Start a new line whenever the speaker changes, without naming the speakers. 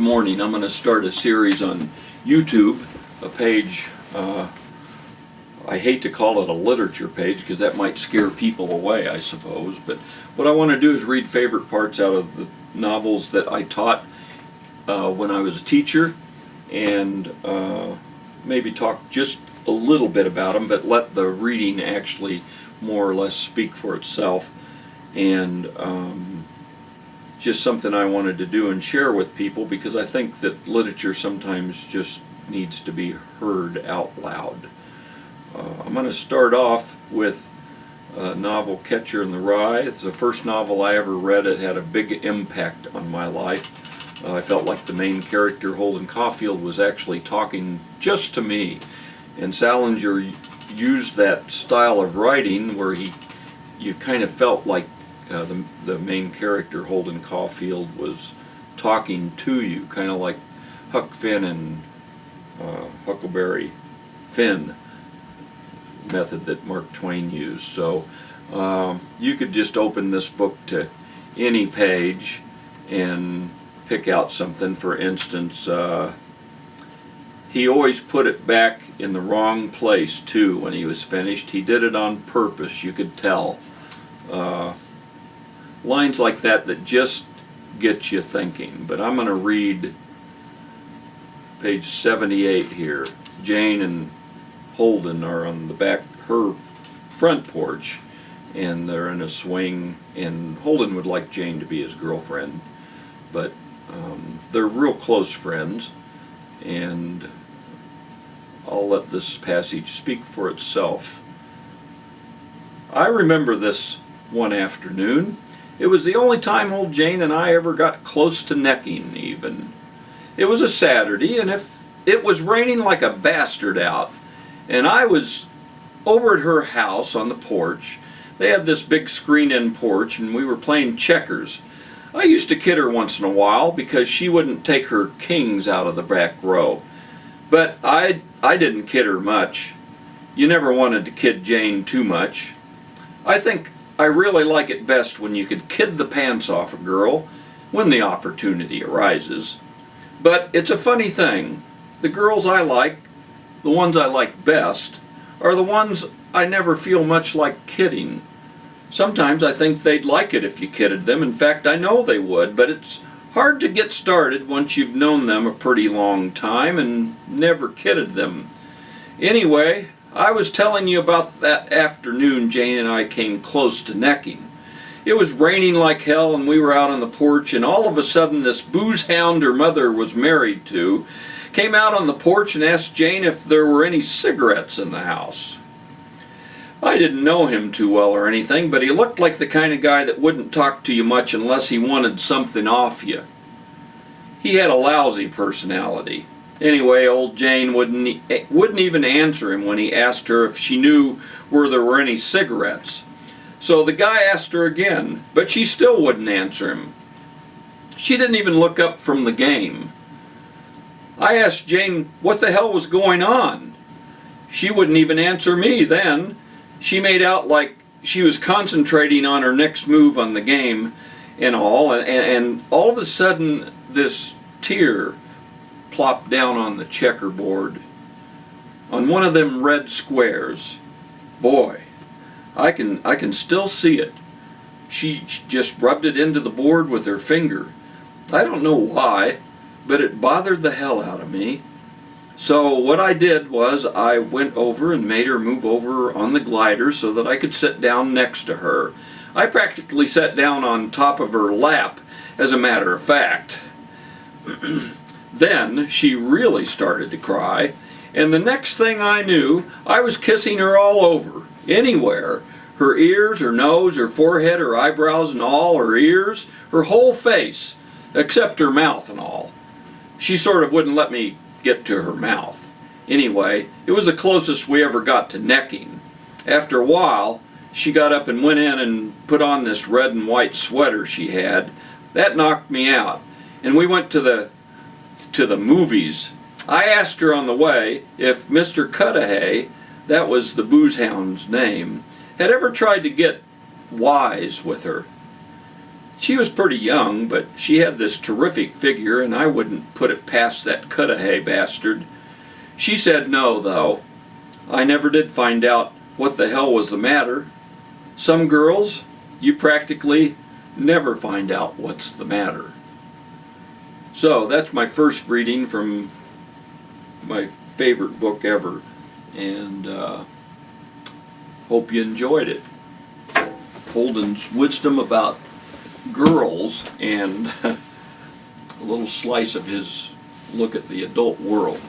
morning. I'm going to start a series on YouTube, a page, I hate to call it a literature page because that might scare people away, I suppose, but what I want to do is read favorite parts out of the novels that I taught when I was a teacher, and maybe talk just a little bit about them, but let the reading actually more or less speak for itself. And just something I wanted to do and share with people, because I think that literature sometimes just needs to be heard out loud. I'm going to start off with a novel, Catcher in the Rye. It's the first novel I ever read. It had a big impact on my life. I felt like the main character, Holden Caulfield, was actually talking just to me. And Salinger used that style of writing where you kind of felt like the main character, Holden Caulfield, was talking to you, kind of like Huck Finn and Huckleberry Finn method that Mark Twain used. So you could just open this book to any page and pick out something. For instance, he always put it back in the wrong place too when he was finished. He did it on purpose, you could tell. Lines like that just get you thinking. But I'm going to read page 78 here. Jane and Holden are on the back, her front porch, and they're in a swing, and Holden would like Jane to be his girlfriend, but they're real close friends, and I'll let this passage speak for itself. I remember this one afternoon. It was the only time old Jane and I ever got close to necking, even. It was a Saturday, and if it was raining like a bastard out, and I was over at her house on the porch. They had this big screen-in porch, and we were playing checkers. I used to kid her once in a while because she wouldn't take her kings out of the back row. But I didn't kid her much. You never wanted to kid Jane too much. I think I really like it best when you could kid the pants off a girl when the opportunity arises. But it's a funny thing. The girls I like, the ones I like best, are the ones I never feel much like kidding. Sometimes I think they'd like it if you kidded them. In fact, I know they would, but it's hard to get started once you've known them a pretty long time and never kidded them. Anyway, I was telling you about that afternoon Jane and I came close to necking. It was raining like hell, and we were out on the porch, and all of a sudden this booze hound her mother was married to came out on the porch and asked Jane if there were any cigarettes in the house. I didn't know him too well or anything, but he looked like the kind of guy that wouldn't talk to you much unless he wanted something off you. He had a lousy personality. Anyway, old Jane wouldn't even answer him when he asked her if she knew where there were any cigarettes. So the guy asked her again, but she still wouldn't answer him. She didn't even look up from the game. I asked Jane what the hell was going on. She wouldn't even answer me then. She made out like she was concentrating on her next move on the game and all of a sudden this tear plopped down on the checkerboard, on one of them red squares. Boy, I can still see it. She just rubbed it into the board with her finger. I don't know why, but it bothered the hell out of me. So what I did was I went over and made her move over on the glider so that I could sit down next to her. I practically sat down on top of her lap, as a matter of fact. Then she really started to cry, and the next thing I knew, I was kissing her all over, anywhere. Her ears, her nose, her forehead, her eyebrows and all, her ears, her whole face, except her mouth and all. She sort of wouldn't let me get to her mouth. Anyway, it was the closest we ever got to necking. After a while, she got up and went in and put on this red and white sweater she had. That knocked me out, and we went to the movies. I asked her on the way if Mr. Cudahy, that was the booze hound's name, had ever tried to get wise with her. She was pretty young, but she had this terrific figure, and I wouldn't put it past that Cudahy bastard. She said no, though. I never did find out what the hell was the matter. Some girls, you practically never find out what's the matter. So that's my first reading from my favorite book ever, and hope you enjoyed it. Holden's wisdom about girls and a little slice of his look at the adult world.